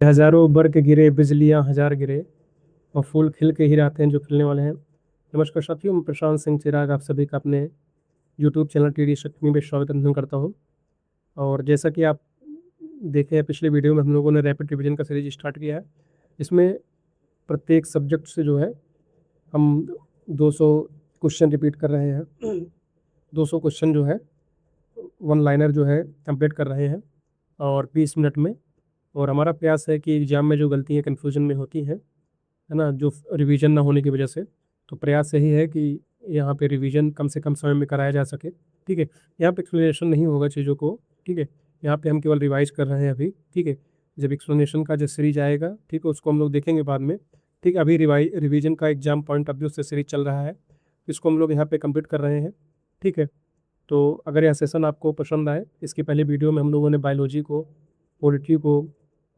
हजारों बर्ग गिरे, बिजलियां हजार गिरे, और फूल खिल के ही रहते हैं जो खिलने वाले हैं। नमस्कार साथियों, मैं प्रशांत सिंह चिराग आप सभी का अपने यूट्यूब चैनल टीडी शक्ति में स्वागत करता हूँ। और जैसा कि आप देखे हैं, पिछले वीडियो में हम लोगों ने रैपिड रिवीजन का सीरीज स्टार्ट किया है। इसमें प्रत्येक सब्जेक्ट से जो है हम 200 क्वेश्चन रिपीट कर रहे हैं। 200 क्वेश्चन जो है वन लाइनर जो है कंप्लीट कर रहे हैं और 20 मिनट में। और हमारा प्रयास है कि एग्जाम में जो गलतियाँ कन्फ्यूजन में होती हैं, है ना, जो रिवीजन ना होने की वजह से, तो प्रयास यही है कि यहाँ पे रिवीजन कम से कम समय में कराया जा सके। ठीक है, यहाँ पे एक्सप्लेनेशन नहीं होगा चीज़ों को। ठीक है, यहाँ पे हम केवल रिवाइज कर रहे हैं अभी। ठीक है, जब एक्सप्लेनेशन का जो सीरीज आएगा, ठीक है, उसको हम लोग देखेंगे बाद में। ठीक है, अभी रिवीजन का एग्जाम पॉइंट ऑफ व्यू से सीरीज चल रहा है, इसको हम लोग यहाँ पे कंप्लीट कर रहे हैं। ठीक है, तो अगर यह सेशन आपको पसंद आए, इसके पहले वीडियो में हम लोगों ने बायोलॉजी को, पॉलिटी को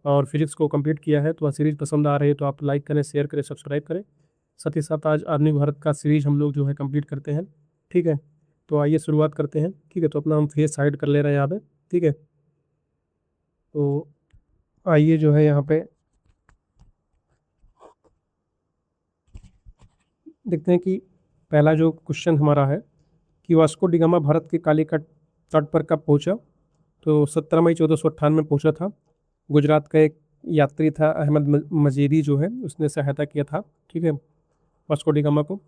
और फिजिक्स को कंप्लीट किया है, तो वह सीरीज पसंद आ रही है तो आप लाइक करें, शेयर करें, सब्सक्राइब करें। साथ ही साथ आज आधुनिक भारत का सीरीज हम लोग जो है कंप्लीट करते हैं। ठीक है, तो आइए शुरुआत करते हैं। ठीक है, तो अपना हम फेस साइड कर ले रहे हैं यहाँ पे। ठीक है, तो आइए जो है यहाँ पे देखते हैं कि पहला जो क्वेश्चन हमारा है कि वास्को डी गामा भारत के कालीकट तट पर कब पहुंचा। तो 17 मई 1498 में पहुंचा था। गुजरात का एक यात्री था अहमद मजीदी, जो है उसने सहायता किया था। ठीक है, वास्को डी गामा को।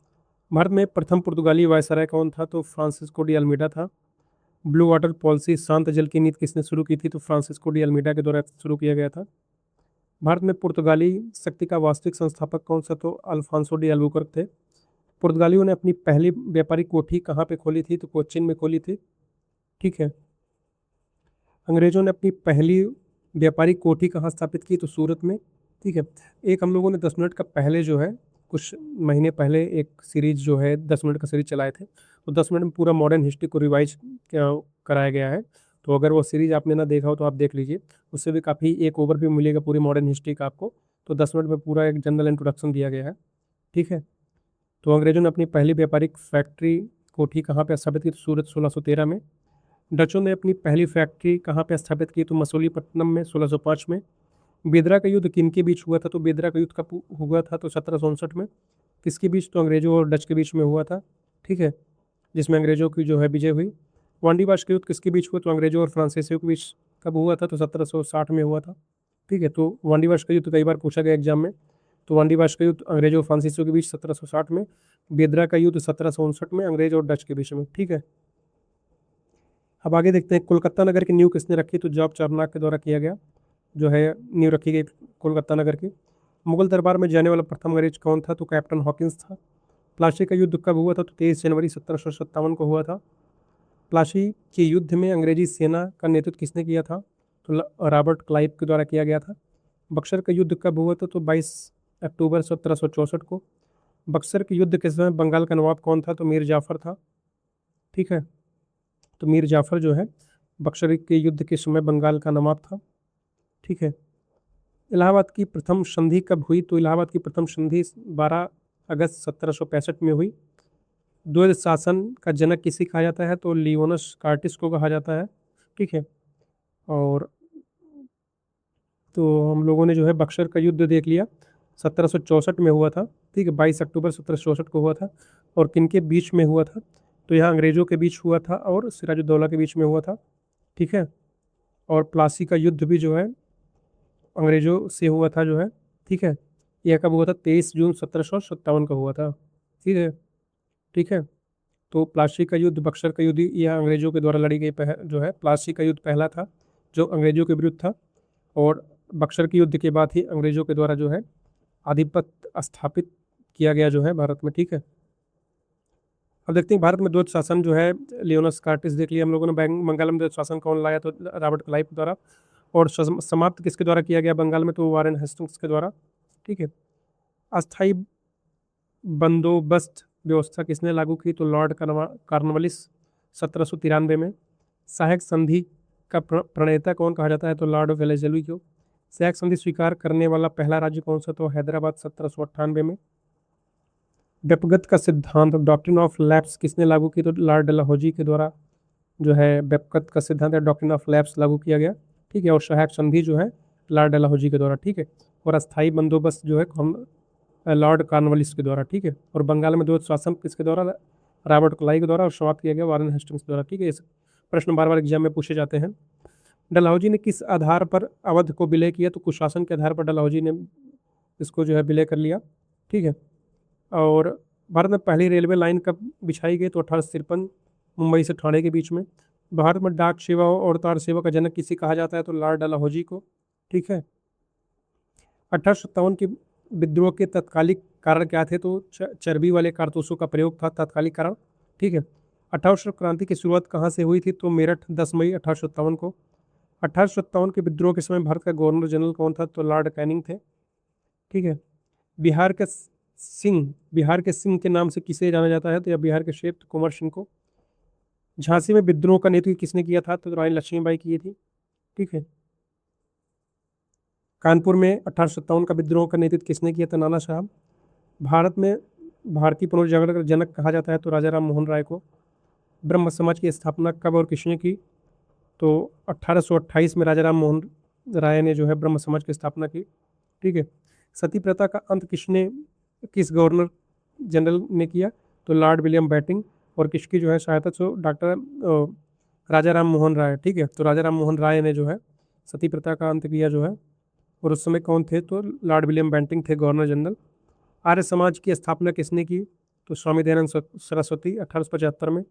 भारत में प्रथम पुर्तगाली वायसराय कौन था। तो फ्रांसिस्को डी अल्मीडा था। ब्लू वाटर पॉलिसी, शांत जल की नीति, किसने शुरू की थी। तो फ्रांसिस्को डी अल्मीडा के द्वारा शुरू किया गया था। भारत में पुर्तगाली शक्ति का वास्तविक संस्थापक कौन सा। तो अल्फांसो डी अल्बुकर्क थे। पुर्तगालियों ने अपनी पहली व्यापारिक कोठी कहाँ पे खोली थी। तो कोच्चिन में खोली थी। ठीक है, अंग्रेजों ने अपनी पहली व्यापारिक कोठी कहाँ स्थापित की। तो सूरत में। ठीक है, एक हम लोगों ने 10 मिनट का पहले जो है कुछ महीने पहले एक सीरीज जो है 10 मिनट का सीरीज चलाए थे, तो 10 मिनट में पूरा मॉडर्न हिस्ट्री को रिवाइज कराया गया है। तो अगर वो सीरीज आपने ना देखा हो तो आप देख लीजिए, उससे भी काफ़ी एक ओवरव्यू मिलेगा पूरी मॉडर्न हिस्ट्री का आपको। तो 10 मिनट में पूरा एक जनरल इंट्रोडक्शन दिया गया है। ठीक है, तो अंग्रेजों ने अपनी पहली व्यापारिक फैक्ट्री कोठी कहाँ पे स्थापित की। तो सूरत 1613 में। डचों ने अपनी पहली फैक्ट्री कहाँ पे स्थापित की। तो मसूलीपट्टनम में 1605 में। बेदरा का युद्ध किन के बीच हुआ था। तो बेदरा का युद्ध कब हुआ था। तो 1759 में। किसके बीच। तो अंग्रेजों और डच के बीच में हुआ था। ठीक है, जिसमें अंग्रेजों की जो है विजय हुई। वांडीवाश का युद्ध किसके बीच हुआ। तो अंग्रेजों और फ्रांसीसियों के बीच कब हुआ था। तो 1760 में हुआ था। ठीक है, तो वांडीवाश का युद्ध कई बार पूछा गया एग्जाम में। तो वांडीवाश का युद्ध अंग्रेजों और फ्रांसीसियों के बीच 1760 में। बेदरा का युद्ध 1759 में, अंग्रेज और डच के बीच में। ठीक है, अब आगे देखते हैं कोलकाता नगर की नींव किसने रखी। तो जॉर्ज चार्नक के द्वारा किया गया, जो है नींव रखी गई कोलकाता नगर की। मुगल दरबार में जाने वाला प्रथम अंग्रेज कौन था। तो कैप्टन हॉकिंस था। प्लासी का युद्ध कब हुआ था। तो 23 जनवरी 1757 को हुआ था। प्लासी के युद्ध में अंग्रेजी सेना का नेतृत्व किसने किया था। तो रॉबर्ट क्लाइव के द्वारा किया गया था। बक्सर का युद्ध कब हुआ था। तो 22 अक्टूबर 1764 को। बक्सर के युद्ध के समय बंगाल का नवाब कौन था। तो मीर जाफर था। ठीक है, तो मीर जाफर जो है बक्सर के युद्ध के समय बंगाल का नवाब था। ठीक है, इलाहाबाद की प्रथम संधि कब हुई। तो इलाहाबाद की प्रथम संधि 12 अगस्त 1765 में हुई। द्वैध शासन का जनक किसे कहा जाता है। तो लियोनस कार्टिस को कहा जाता है। ठीक है, और तो हम लोगों ने जो है बक्सर का युद्ध देख लिया, 1764 में हुआ था। ठीक है, 22 अक्टूबर 1764 को हुआ था। और किनके बीच में हुआ था। तो यहाँ अंग्रेजों के बीच हुआ था और सिराजुद्दौला के बीच में हुआ था। ठीक है, और प्लासी का युद्ध भी जो है अंग्रेजों से हुआ था जो है। ठीक है, यह कब हुआ था। 23 जून 1757 का हुआ था। ठीक है। ठीक है, तो प्लासी का युद्ध, बक्सर का युद्ध, यह अंग्रेजों के द्वारा लड़ी गई जो है प्लासी का युद्ध पहला था जो अंग्रेजों के विरुद्ध था। और बक्सर के युद्ध के बाद ही अंग्रेजों के द्वारा जो है आधिपत्य स्थापित किया गया जो है भारत में। ठीक है, अब देखते हैं भारत में द्वैध शासन जो है लियोनस कार्टिस देख लिया हम लोगों ने। बंगाल में द्वैध शासन कौन लाया। तो रॉबर्ट क्लाइव द्वारा। और समाप्त किसके द्वारा किया गया बंगाल में। तो वारेन हेस्टिंग्स के द्वारा। ठीक है, अस्थाई बंदोबस्त व्यवस्था किसने लागू की। तो लॉर्ड कार्नवालिस 1793 में। सहायक संधि का प्रणेता कौन कहा जाता है। तो लॉर्ड वेलेस्ली को। सहायक संधि स्वीकार करने वाला पहला राज्य कौन सा। तो हैदराबाद 1798 में। व्यपगत का सिद्धांत, डॉक्ट्रिन ऑफ लैप्स, किसने लागू की। तो लॉर्ड डलहौजी के द्वारा जो है व्यपगत का सिद्धांत या डॉक्ट्रिन ऑफ लैप्स लागू किया गया। ठीक है, और सहायक संधि जो है लॉर्ड डलहौजी के द्वारा, ठीक है। और अस्थाई बंदोबस्त जो है लॉर्ड कॉर्नवालिस के द्वारा, ठीक है। और बंगाल में द्वैत शासन किसके द्वारा? रॉबर्ट क्लाइव के द्वारा, और समाप्त किया गया वारेन हेस्टिंग्स के द्वारा, ठीक है। इस प्रश्न बार बार एग्जाम में पूछे जाते हैं। डलहौजी ने किस आधार पर अवध को विलय किया? तो कुशासन के आधार पर डलहौजी ने इसको जो है विलय कर लिया, ठीक है। और भारत में पहली रेलवे लाइन कब बिछाई गई? तो 1853 मुंबई से ठाणे के बीच में। भारत में डाक सेवा और तार सेवा का जनक किसे कहा जाता है? तो लॉर्ड डलहौजी को, ठीक है। 1857 के विद्रोह के तत्कालिक कारण क्या थे? तो चर्बी वाले कारतूसों का प्रयोग था तत्कालिक कारण, ठीक है। 1800 क्रांति की शुरुआत कहाँ से हुई थी? तो मेरठ, 10 मई 1857 को। 1857 के विद्रोह के समय भारत का गवर्नर जनरल कौन था? तो लॉर्ड कैनिंग थे, ठीक है। बिहार के सिंह के नाम से किसे जाना जाता है? तो या बिहार के शेर कुंवर सिंह को। झांसी में विद्रोह का नेतृत्व किसने किया था? तो रानी लक्ष्मीबाई की थी, ठीक है। कानपुर में 1857 का विद्रोह का नेतृत्व किसने किया था? नाना साहब। भारत में भारतीय पुनर्जागरण का जनक कहा जाता है? तो राजा राम मोहन राय को। ब्रह्म समाज की स्थापना कब और किसने की? तो 1828 में राजा राम मोहन राय ने जो है ब्रह्म समाज की स्थापना की, ठीक है। सती प्रथा का अंत किस गवर्नर जनरल ने किया? तो लॉर्ड विलियम बेंटिंग। और किसकी जो है सहायता से? डॉक्टर राजा राम मोहन राय, ठीक है। तो राजा राम मोहन राय ने जो है सती प्रथा का अंत किया जो है। और उस समय कौन थे? तो लॉर्ड विलियम बेंटिंग थे गवर्नर जनरल। आर्य समाज की स्थापना किसने की? तो स्वामी दयानंद सरस्वती, 1875 में।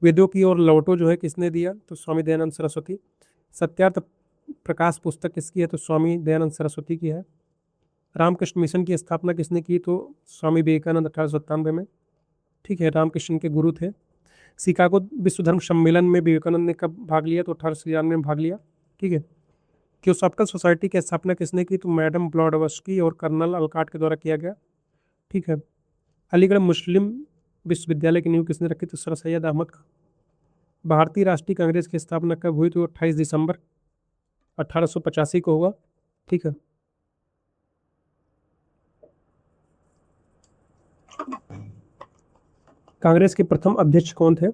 वेदों की ओर लौटो जो है किसने दिया? तो स्वामी दयानंद सरस्वती। सत्यार्थ प्रकाश पुस्तक किसकी है? तो स्वामी दयानंद सरस्वती की है। रामकृष्ण मिशन की स्थापना किसने की? तो स्वामी विवेकानंद, 1897 में, ठीक है। रामकृष्ण के गुरु थे। शिकागो विश्व धर्म सम्मेलन में विवेकानंद ने कब भाग लिया? तो 1893 में भाग लिया, ठीक है। थियोसॉफिकल सोसाइटी की स्थापना किसने की? तो मैडम ब्लॉडवर्स्की और कर्नल अलकाट के द्वारा किया गया, ठीक है। अलीगढ़ मुस्लिम विश्वविद्यालय की नींव किसने रखी? तो सर सैयद अहमद खान। भारतीय राष्ट्रीय कांग्रेस की स्थापना कब हुई? तो 28 दिसंबर 1885 को हुआ, ठीक है। कांग्रेस के प्रथम अध्यक्ष कौन थे?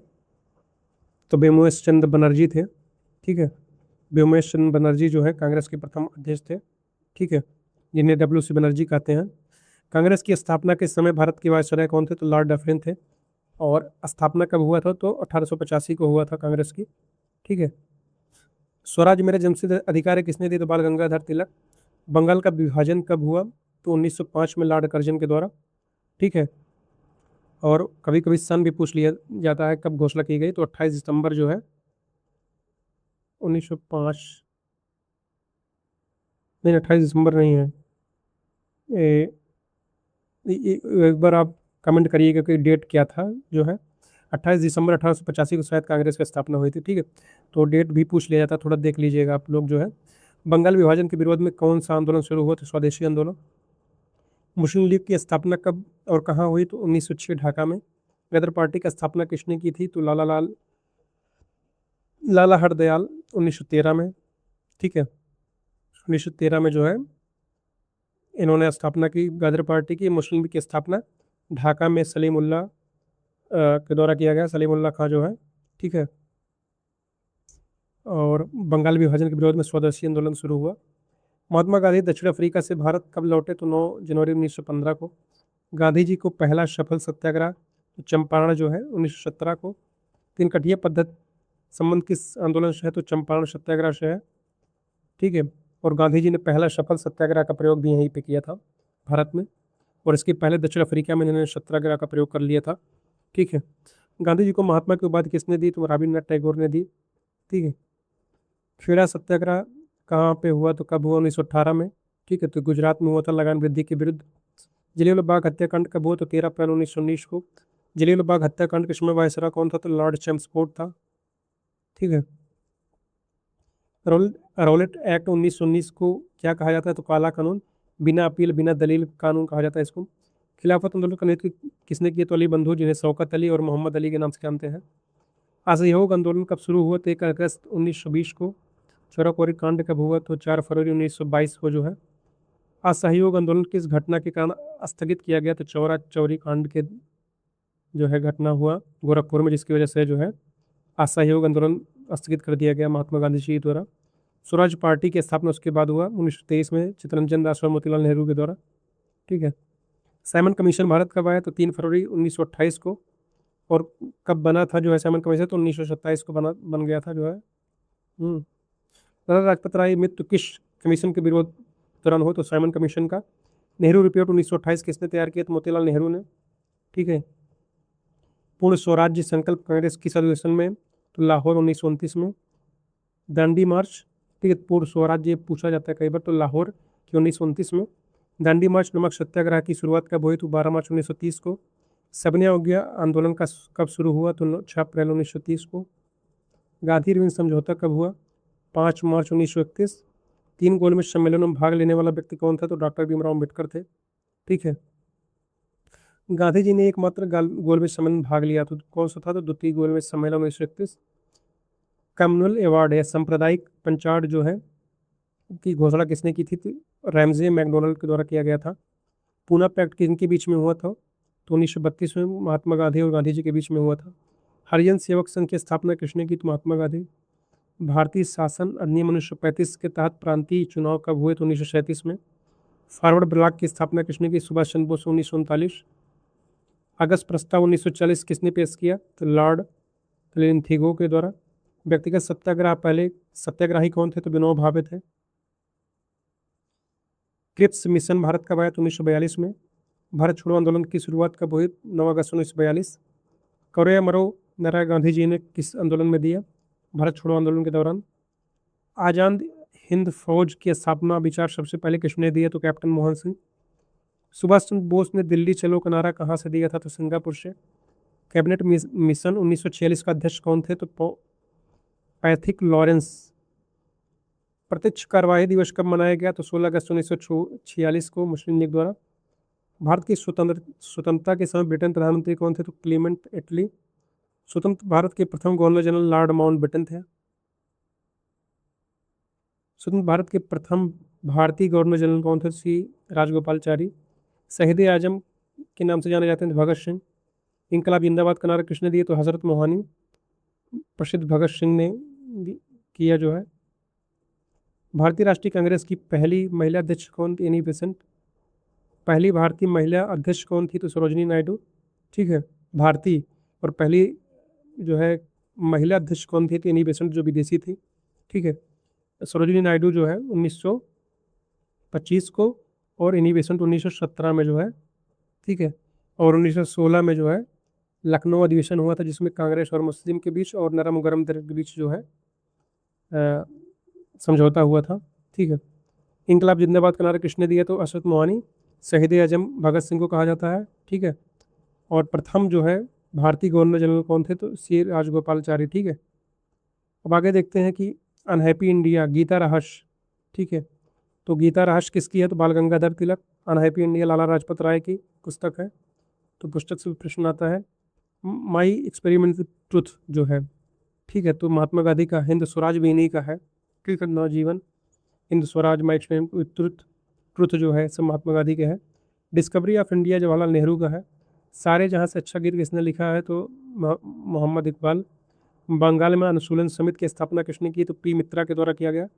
तो व्योमेश चंद्र बनर्जी थे, ठीक है। व्योमेश चंद्र बनर्जी जो है कांग्रेस के प्रथम अध्यक्ष थे, ठीक है, जिन्हें WC बनर्जी कहते हैं। कांग्रेस की स्थापना के समय भारत के वायसराय कौन थे? तो लॉर्ड डफरिन थे। और स्थापना कब हुआ था? तो 1885 को हुआ था कांग्रेस की, ठीक है। स्वराज मेरे जन्मसिद्ध अधिकार है किसने दी? तो बाल गंगाधर तिलक। बंगाल का विभाजन कब हुआ? तो 1905 में लॉर्ड कर्जन के द्वारा, ठीक है। और कभी कभी सन भी पूछ लिया जाता है कब घोषणा की गई? तो 28 दिसंबर जो है 1905, नहीं 28 दिसंबर नहीं है। एक बार आप कमेंट करिएगा कि डेट क्या था जो है। 28 दिसंबर 1885 को शायद कांग्रेस की स्थापना हुई थी, ठीक है। तो डेट भी पूछ लिया जाता, थोड़ा देख लीजिएगा आप लोग जो है। बंगाल विभाजन के विरोध में कौन सा आंदोलन शुरू हुआ? तो स्वदेशी आंदोलन। मुस्लिम लीग की स्थापना कब और कहाँ हुई? तो 1906 ढाका में। गदर पार्टी की स्थापना किसने की थी? तो लाला हरदयाल, 1913 में, ठीक है। 1913 में जो है इन्होंने स्थापना की गदर पार्टी की। मुस्लिम लीग की स्थापना ढाका में सलीमुल्लाह के द्वारा किया गया, सलीमुल्लाह खां जो है, ठीक है। और बंगाल विभाजन के विरोध में स्वदेशी आंदोलन शुरू हुआ। महात्मा गांधी दक्षिण अफ्रीका से भारत कब लौटे? तो 9 जनवरी 1915 को। गांधी जी को पहला सफल सत्याग्रह तो चंपारण जो है 1917 को। तीन कठिया पद्धति संबंध किस आंदोलन से है? तो चंपारण सत्याग्रह से है, ठीक है। और गांधी जी ने पहला सफल सत्याग्रह का प्रयोग भी यहीं पे किया था भारत में। और इसके पहले दक्षिण अफ्रीका में इन्होंने सत्याग्रह का प्रयोग कर लिया था, ठीक है। गांधी जी को महात्मा की उपाधि किसने दी? तो रविन्द्रनाथ टैगोर ने दी, ठीक है। खेड़ा सत्याग्रह कहाँ पे हुआ? तो कब हुआ? 1918 में, ठीक है। तो गुजरात में हुआ था लगान वृद्धि के विरुद्ध। जलियांवाला बाग हत्याकांड कब हुआ? तो 13 अप्रैल 1919 को। जलियांवाला बाग हत्याकांड के समय वायसराय कौन था? तो लॉर्ड चैम्सफोर्ड था, ठीक है। रौलेट एक्ट 1919 को क्या कहा जाता है? तो काला कानून। बिना अपील बिना दलील कानून कहा जाता है इसको। खिलाफत आंदोलन का नेतृत्व किसने किया? तो अली बंधु, जिन्हें शौकत अली और मोहम्मद अली के नाम से जानते हैं। असहयोग आंदोलन कब शुरू हुआ? तो 1 अगस्त 1920 को। चौराकोरी कांड कब हुआ? तो 4 फरवरी 1922 को जो है। असहयोग आंदोलन किस घटना के कारण स्थगित किया गया? तो चौरा चौरी कांड के जो है घटना हुआ गोरखपुर में, जिसकी वजह से जो है असहयोग आंदोलन स्थगित कर दिया गया महात्मा गांधी जी द्वारा। स्वराज पार्टी की स्थापना उसके बाद हुआ 1923 में चित्तरंजन दास और मोतीलाल नेहरू के द्वारा। ठीक है। साइमन कमीशन भारत कब आया? तो 3 फरवरी 1928 को। और कब बना था जो है साइमन कमीशन? तो 1927 को बन गया था जो है। लाला लाजपत राय मृत्यु किस कमीशन के विरोध दौरान हो? तो साइमन कमीशन का। नेहरू रिपोर्ट 1928 किसने तैयार किया? तो मोतीलाल नेहरू ने। ठीक है। पूर्ण स्वराज्य संकल्प कांग्रेस किस अधिवेशन में? तो लाहौर 1929 में। दांडी मार्च, ठीक है, पूर्ण स्वराज्य पूछा जाता है कई बार, तो लाहौर की 1929 में। दांडी मार्च नमक सत्याग्रह की शुरुआत कब हुई? तो 12 मार्च 1930 को। सबने अवज्ञा आंदोलन का कब शुरू हुआ? तो 6 अप्रैल 1930 को। गांधी अरविंद समझौता कब हुआ? 5 मार्च 1931। 3 गोलमेज सम्मेलनों में भाग लेने वाला व्यक्ति कौन था? तो डॉक्टर भीमराव अम्बेडकर थे। ठीक है। गांधी जी ने एकमात्र गोलमेज सम्मेलन में भाग लिया तो कौन सा था? तो द्वितीय गोलमेज सम्मेलन 1931। कम्युनल अवार्ड या सांप्रदायिक पंचार्ड जो है की घोषणा किसने की थी? रैमजे मैकडोनल्ड के द्वारा किया गया था। पूना पैक्ट किनके बीच में हुआ था? तो 1932 में महात्मा गांधी और गांधी जी के बीच में हुआ था। हरिजन सेवक संघ की स्थापना किसने की? तो महात्मा गांधी। भारतीय शासन अधिनियम 1935 के तहत प्रांतीय चुनाव कब हुए? तो 1937 में। फॉरवर्ड ब्लॉक की स्थापना किसने की? सुभाष चंद्र बोस 1939। अगस्त प्रस्ताव 1940 किसने पेश किया? तो लॉर्ड लिंथिगो के द्वारा। व्यक्तिगत सत्याग्रह पहले सत्याग्रही कौन थे? तो विनोबा भावे थे। क्रिप्स मिशन भारत कब आया? तो 1942 में। भारत छोड़ो आंदोलन की शुरुआत कब हुई? 9 अगस्त 1942। करो या मरो नारा गांधी जी ने किस आंदोलन में दिया? भारत छोड़ो आंदोलन के दौरान। आजाद हिंद फौज की स्थापना विचार सबसे पहले किसने दिया? तो कैप्टन मोहन सिंह। सुभाष चंद्र बोस ने दिल्ली चलो का नारा कहाँ से दिया था? तो सिंगापुर से। कैबिनेट मिशन 1946 का अध्यक्ष कौन थे? तो पैथिक लॉरेंस। प्रत्यक्ष कार्यवाही दिवस कब मनाया गया? तो 16 अगस्त 1946 को मुस्लिम लीग द्वारा। भारत की स्वतंत्रता के समय ब्रिटेन प्रधानमंत्री कौन थे? तो क्लीमेंट एटली। स्वतंत्र भारत के प्रथम गवर्नर जनरल लॉर्ड माउंटबेटन थे। स्वतंत्र भारत के प्रथम भारतीय गवर्नर जनरल कौन थे? सी राजगोपालचारी। शहीद आजम के नाम से जाने जाते हैं भगत सिंह। इनकलाब जिंदाबाद का नारा किसने दिया? तो हजरत मोहानी। प्रसिद्ध भगत सिंह ने किया जो है। भारतीय राष्ट्रीय कांग्रेस की पहली महिला अध्यक्ष कौन थी? Annie Besant. पहली भारतीय महिला अध्यक्ष कौन थी? तो सरोजनी नायडू। ठीक है। भारतीय। और पहली जो है महिला अध्यक्ष कौन थी? तो एनी बेसेंट जो विदेशी थी। ठीक है। सरोजनी नायडू जो है 1925 को और एनी बेसेंट 1917 में जो है। ठीक है। और 1916 में जो है लखनऊ अधिवेशन हुआ था जिसमें कांग्रेस और मुस्लिम के बीच और नरम गरम दर के बीच जो है समझौता हुआ था। ठीक है। इनकलाब जिंदाबाद का नारा किसने दिया? तो अशरफ मोहानी। शहीद आजम भगत सिंह को कहा जाता है। ठीक है। और प्रथम जो है भारतीय गवर्नर जनरल कौन थे? तो सी राजगोपालचारी। ठीक है। अब आगे देखते हैं कि अनहैप्पी इंडिया गीता रहस्य। ठीक है। तो गीता रहस्य किसकी है? तो बाल गंगाधर तिलक। अनहैप्पी इंडिया लाला लाजपत राय की पुस्तक है। तो पुस्तक से प्रश्न आता है। माई एक्सपेरिमेंट विद ट्रुथ जो है। ठीक है। तो महात्मा गांधी का। हिंद स्वराज भी इन्हीं का है। ठीक है। Navjivan Hind Swaraj my experiment with truth. Truth जो है सब महात्मा गांधी के हैं। Discovery of India Jawaharlal Nehru का है। सारे जहाँ से अच्छा गीत किसने लिखा है? तो मोहम्मद इकबाल। बंगाल में अनुशीलन समिति की स्थापना किसने की? तो पी मित्रा के द्वारा किया गया।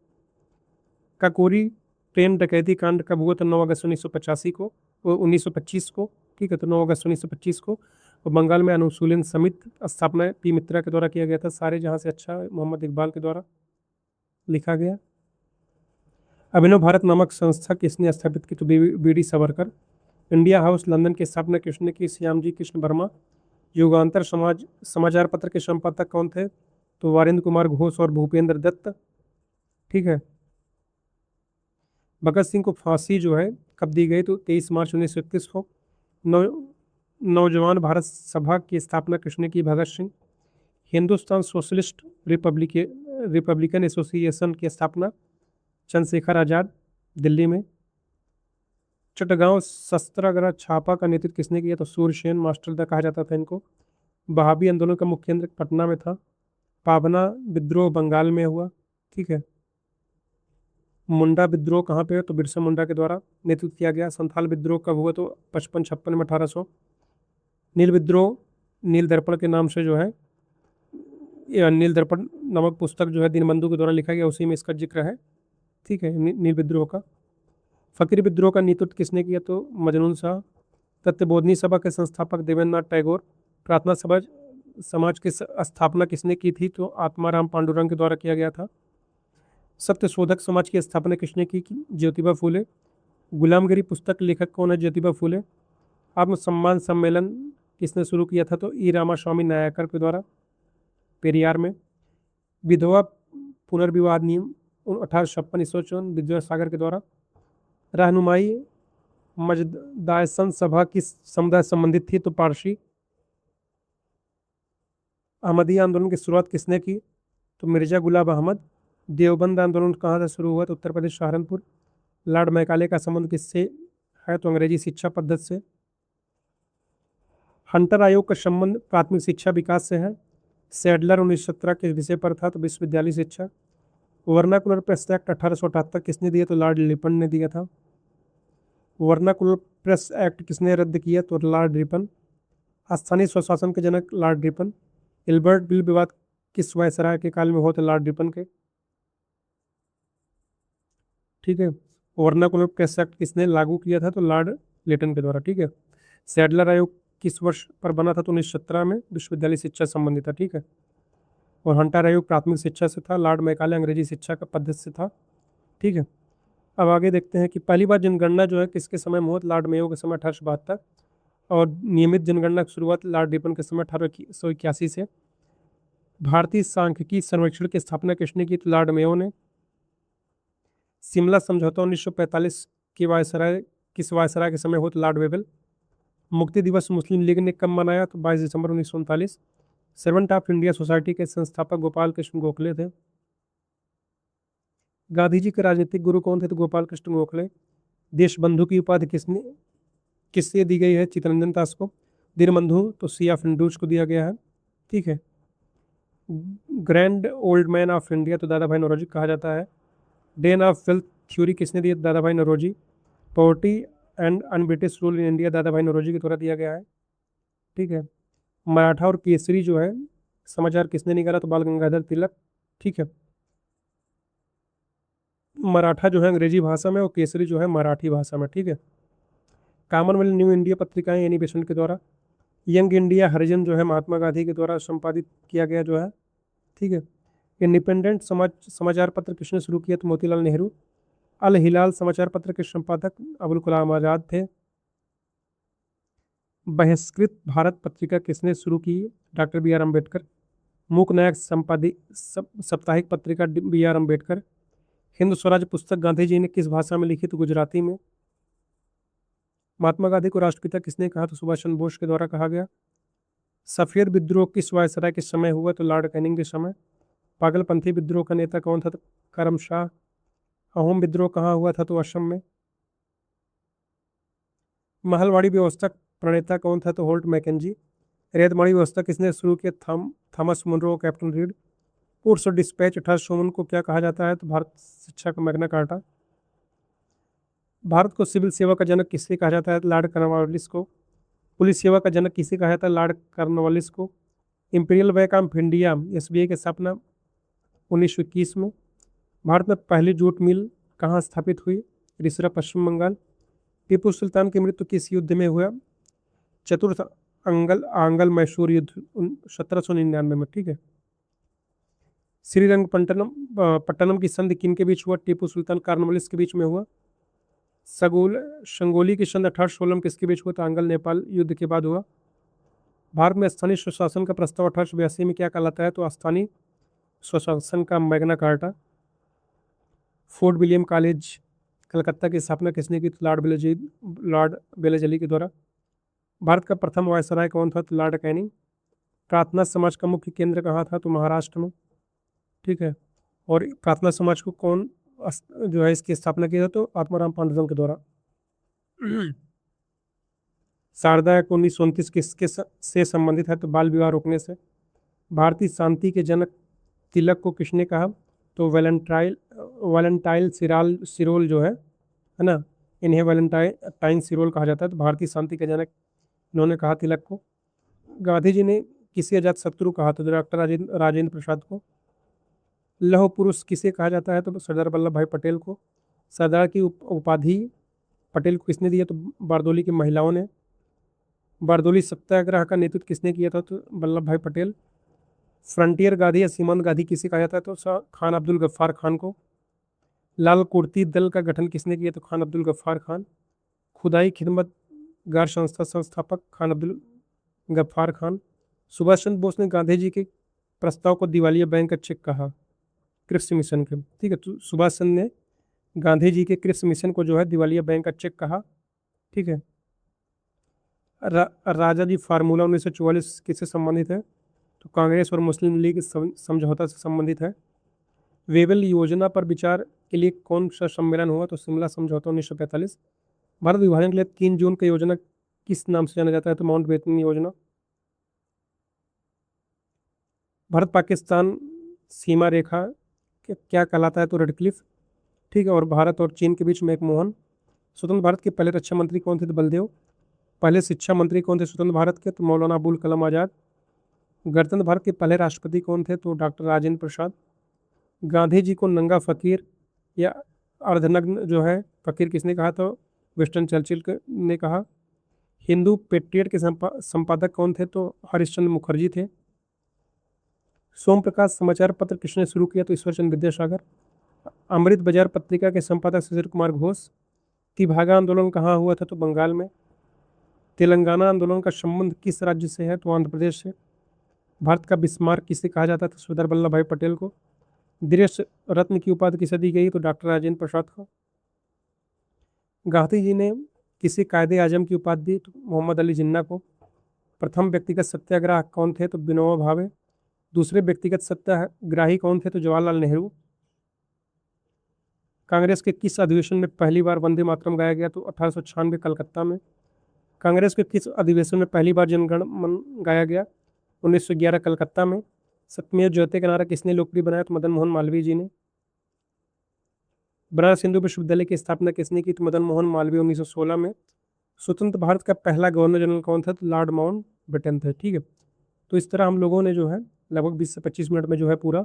काकोरी ट्रेन डकैती कांड कब हुआ? तो 9 अगस्त 1985 को 1925 को। ठीक है। तो 9 अगस्त 1925 को। और बंगाल में अनुशीलन समिति स्थापना पी मित्रा के द्वारा किया गया था। सारे जहाँ से अच्छा मोहम्मद इकबाल के द्वारा लिखा गया। अभिनव भारत नामक संस्था किसने स्थापित की? तो B D Savarkar. India house London की स्थापना किसने की? श्यामजी कृष्ण वर्मा। युगांतर समाचार पत्र के संपादक कौन थे? तो वारेंद्र कुमार घोष और भूपेंद्र दत्त। ठीक है। भगत सिंह को फांसी जो है कब दी गई? तो 23 मार्च 1931 को। नौजवान भारत सभा की स्थापना किसने की? Bhagat Singh. Hindustan socialist republican association की स्थापना चंद्रशेखर आजाद दिल्ली में। चटगांव शस्त्रागार छापा का नेतृत्व किसने किया? तो सूर्यसेन मास्टर कहा जाता था इनको। बहाबी आंदोलन का मुख्य केंद्र पटना में था। पाबना विद्रोह बंगाल में हुआ। ठीक है। मुंडा विद्रोह कहाँ पे है? तो बिरसा मुंडा के द्वारा नेतृत्व किया गया। संथाल विद्रोह कब हुआ? तो 55-56 में 1800। नील विद्रोह नील दर्पण के नाम से जो है नील दर्पण नामक पुस्तक जो है दीनबंधु के द्वारा लिखा गया, उसी में इसका जिक्र है। ठीक है, नील विद्रोह का। फकीर विद्रोह का नेतृत्व किसने किया? तो मजनून शाह। तत्वबोधिनी सभा के संस्थापक देवेंद्रनाथ टैगोर। प्रार्थना सभा समाज की स्थापना किसने की थी? तो आत्माराम पांडुरंग के द्वारा किया गया था। सत्यशोधक समाज की स्थापना किसने की? ज्योतिबा फूले। गुलामगिरी पुस्तक लेखक कौन है? ज्योतिबा फूले। आत्मसम्मान सम्मेलन किसने शुरू किया था? तो ई रामास्वामी नायकर के द्वारा, पेरियार में। विधवा पुनर्विवाह नियम 1856 ईस्वी विद्यासागर के द्वारा। रहनुमाई मजदायसन सभा किस समुदाय संबंधित थी? तो पारसी। अहमदिया आंदोलन की शुरुआत किसने की? तो मिर्जा गुलाब अहमद। देवबंद आंदोलन कहाँ से शुरू हुआ? तो उत्तर प्रदेश सहारनपुर। लॉर्ड मैकाले का संबंध किससे है? तो अंग्रेजी शिक्षा पद्धति से। हंटर आयोग का संबंध प्राथमिक शिक्षा विकास से है। सैडलर 1917 के विषय पर था, तो विश्वविद्यालय शिक्षा। वर्नाकुलर प्रेस एक्ट 1878 किसने दिया? तो लॉर्ड लिपन ने दिया था। वर्नाकुलर प्रेस एक्ट किसने रद्द किया? तो लॉर्ड रिपन। स्थानीय स्वशासन के जनक लॉर्ड रिपन। इल्बर्ट बिल विवाद किस वायसराय के काल में हुआ? तो लॉर्ड रिपन के। ठीक है, वर्नाकुलर प्रेस एक्ट किसने लागू किया था? तो लॉर्ड लिटन के द्वारा। ठीक है, सैडलर आयोग किस वर्ष पर बना था? तो 1917 में, विश्वविद्यालय शिक्षा संबंधी था। ठीक है, और हंटर आयोग प्राथमिक शिक्षा से था। लॉर्ड मैकाले अंग्रेजी शिक्षा का पद्धति से था। ठीक है, अब आगे देखते हैं कि पहली बार जनगणना जो है किसके समय में हुआ? लॉर्ड मेयो के समय 1872। और नियमित जनगणना की शुरुआत लॉर्ड रिपन के समय 1881 से। भारतीय सांख्यिकी सर्वेक्षण की स्थापना किसने की? तो लॉर्ड मेयो ने। शिमला समझौता 1945 की वायसराय किस वायसराय के समय हुआ? तो लॉर्ड वेवेल। मुक्ति दिवस मुस्लिम लीग ने कब मनाया? तो 22 दिसंबर 1939। सर्वेंट ऑफ इंडिया सोसाइटी के संस्थापक गोपाल कृष्ण गोखले थे। गांधी जी के राजनीतिक गुरु कौन थे? तो गोपाल कृष्ण गोखले। देशबंधु की उपाधि किससे दी गई है? चित्तरंजन दास को। दीनबंधु तो सी ऑफ हिंदूज को दिया गया है। ठीक है, grand old man of India तो दादा भाई नौरोजी कहा जाता है। डेन ऑफ वेल्थ थ्योरी किसने दी? Dadabhai Naoroji. Poverty and un British rule in India Dadabhai Naoroji के द्वारा दिया गया है। ठीक है, मराठा और केसरी जो है समाचार किसने निकाला? तो बाल गंगाधर तिलक। ठीक है, मराठा जो है अंग्रेजी भाषा में और केसरी जो है मराठी भाषा में। ठीक है, कॉमनवेल्थ न्यू इंडिया पत्रिकाएं एनी बेसेंट के द्वारा। यंग इंडिया हरिजन जो है महात्मा गांधी के द्वारा संपादित किया गया जो है। ठीक है, इंडिपेंडेंट समाचार पत्र किसने शुरू किया? तो मोतीलाल नेहरू। अल हिलाल समाचार पत्र के संपादक अबुल कलाम आजाद थे। बहिष्कृत भारत पत्रिका किसने शुरू की? Doctor B R Ambedkar. Mooknayak संपादित साप्ताहिक पत्रिका बी आर अम्बेडकर। हिंद स्वराज पुस्तक गांधी जी ने किस भाषा में लिखी? तो गुजराती में। महात्मा गांधी को राष्ट्रपिता किसने कहा? तो सुभाष चंद्र बोस के द्वारा कहा गया। सफेद विद्रोह किस वायसराय के समय हुआ? तो लॉर्ड कैनिंग के समय। पागलपंथी विद्रोह का नेता कौन था? तो करम शाह। अहोम विद्रोह कहाँ हुआ था? तो असम में। महलवाड़ी व्यवस्था प्रणेता कौन था? तो होल्ट मैकेंजी। रेतमाड़ी व्यवस्था किसने शुरू किया? Thomas Munro, captain Reid. पुट्स और डिस्पैच 1851 को क्या कहा जाता है? तो भारत शिक्षा का मैग्ना कार्टा। भारत को सिविल सेवा का जनक किसे कहा जाता है? लॉर्ड कॉर्नवालिस को। पुलिस सेवा का जनक किसे कहा जाता है? लॉर्ड कॉर्नवालिस को। Imperial bank of India SBI की स्थापना 1921 में। भारत में पहली जूट मिल कहाँ स्थापित हुई? रिसरा, पश्चिम बंगाल। टीपू सुल्तान की मृत्यु किस युद्ध में हुआ? चतुर्थ आंगल मैसूर युद्ध 1799 में। ठीक है, श्रीरंगपट्टनम पट्टनम की संधि किन के बीच हुआ? टीपू सुल्तान कॉर्नवालिस के बीच में हुआ। संगोली की संधि 1816 में किसके बीच हुआ? तो आंगल नेपाल युद्ध के बाद हुआ। भारत में स्थानीय स्वशासन का प्रस्ताव 1882 में क्या कहलाता है? तो स्थानीय स्वशासन का Magna carta. Fort William college Calcutta की स्थापना किसने की? तो लॉर्ड बेलेजली के द्वारा। भारत का प्रथम वायसराय कौन था? तो लॉर्ड कैनिंग। प्रार्थना समाज का मुख्य केंद्र कहाँ था? तो महाराष्ट्र में। ठीक है, और प्रार्थना समाज को कौन जो है इसकी स्थापना की था? तो आत्माराम पांडुरंग के द्वारा। शारदा एक्ट 1929 किसके से संबंधित है? तो बाल विवाह रोकने से। भारतीय शांति के जनक तिलक को किसने कहा? तो वैलेंटाइन सिरोल जो है ना, इन्हें वैलेंटाइन सिरोल कहा जाता है। तो भारतीय शांति के जनक इन्होंने कहा तिलक को। गांधी जी ने किसे अजात शत्रु कहा तो डॉक्टर राजेंद्र प्रसाद को। लौह पुरुष किसे कहा जाता है तो सरदार वल्लभ भाई पटेल को। सरदार की उपाधि पटेल को किसने दिया तो बारदोली की महिलाओं ने। बारदोली सत्याग्रह का नेतृत्व किसने किया था तो वल्लभ भाई पटेल। फ्रंटियर गांधी या सीमांत गांधी किसे कहा जाता है तो खान अब्दुल गफ्फार खान को। लाल कुर्ती दल का गठन किसने किया तो खान अब्दुल गफ्फार खान। खुदाई खिदमत गार संस्था संस्थापक खान अब्दुल गफ्फार खान। सुभाष चंद्र बोस ने गांधी जी के प्रस्ताव को दिवालिया बैंक का चेक कहा कृषि मिशन के। ठीक है, तो सुभाष चंद्र ने गांधी जी के कृषि मिशन को जो है दिवालिया बैंक का चेक कहा। ठीक है। राजा जी फार्मूला 1944 किससे संबंधित है तो कांग्रेस और मुस्लिम लीग समझौता से संबंधित है। वेबल योजना पर विचार के लिए कौन सा सम्मेलन हुआ तो शिमला समझौता 1945। भारत विभाजन के लिए 3 जून की योजना किस नाम से जाना जाता है तो माउंटबेटन योजना। भारत पाकिस्तान सीमा रेखा क्या कहलाता है तो रेड क्लिफ। ठीक है। और भारत और चीन के बीच मैकमोहन। स्वतंत्र भारत के पहले रक्षा मंत्री कौन थे तो बलदेव। पहले शिक्षा मंत्री कौन थे स्वतंत्र भारत के तो मौलाना अबुल कलाम आज़ाद। गणतंत्र भारत के पहले राष्ट्रपति कौन थे तो डॉक्टर राजेंद्र प्रसाद। गांधी जी को नंगा फकीर या अर्धनग्न जो है फकीर किसने कहा तो विंस्टन चर्चिल ने कहा। हिंदू पेट्रियट के संपादक कौन थे तो हरिश्चंद्र मुखर्जी थे। सोम प्रकाश समाचार पत्र किसने शुरू किया तो ईश्वरचंद्र विद्यासागर। अमृत बाजार पत्रिका के संपादक शिशिर कुमार घोष। तिभागा आंदोलन कहाँ हुआ था तो बंगाल में। तेलंगाना आंदोलन का संबंध किस राज्य से है तो आंध्र प्रदेश से। भारत का बिस्मार्क किसे कहा जाता था सरदार वल्लभ भाई पटेल को। देश रत्न की उपाधि किसे दी गई तो डॉक्टर राजेंद्र प्रसाद को। गांधी जी ने किसे कायदे आजम की उपाधि दी तो मोहम्मद अली जिन्ना को। प्रथम व्यक्तिगत सत्याग्रह कौन थे तो विनोबा भावे। दूसरे व्यक्तिगत सत्याग्राही कौन थे तो जवाहरलाल नेहरू। कांग्रेस के किस अधिवेशन में पहली बार वंदे मातरम गाया गया तो 1896 कलकत्ता में। कांग्रेस के किस अधिवेशन में पहली बार जनगण मन गाया गया 1911 कलकत्ता में। सत्यमेव जयते का नारा किसने लोकप्रिय बनाया तो मदन मोहन मालवीय जी ने। बनारस हिंदू विश्वविद्यालय की स्थापना किसने की तो मदन मोहन मालवीय 1916 में। स्वतंत्र भारत का पहला गवर्नर जनरल कौन था तो लॉर्ड माउंट बेटन थे। ठीक है। तो इस तरह हम लोगों ने जो है लगभग 20 से 25 मिनट में जो है पूरा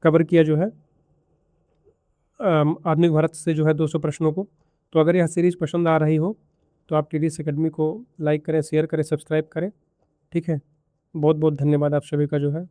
कवर किया जो है आधुनिक भारत से जो है 200 प्रश्नों को। तो अगर यह सीरीज पसंद आ रही हो तो आप TDS एकेडमी को लाइक करें, शेयर करें, सब्सक्राइब करें। ठीक है। बहुत बहुत धन्यवाद आप सभी का जो है।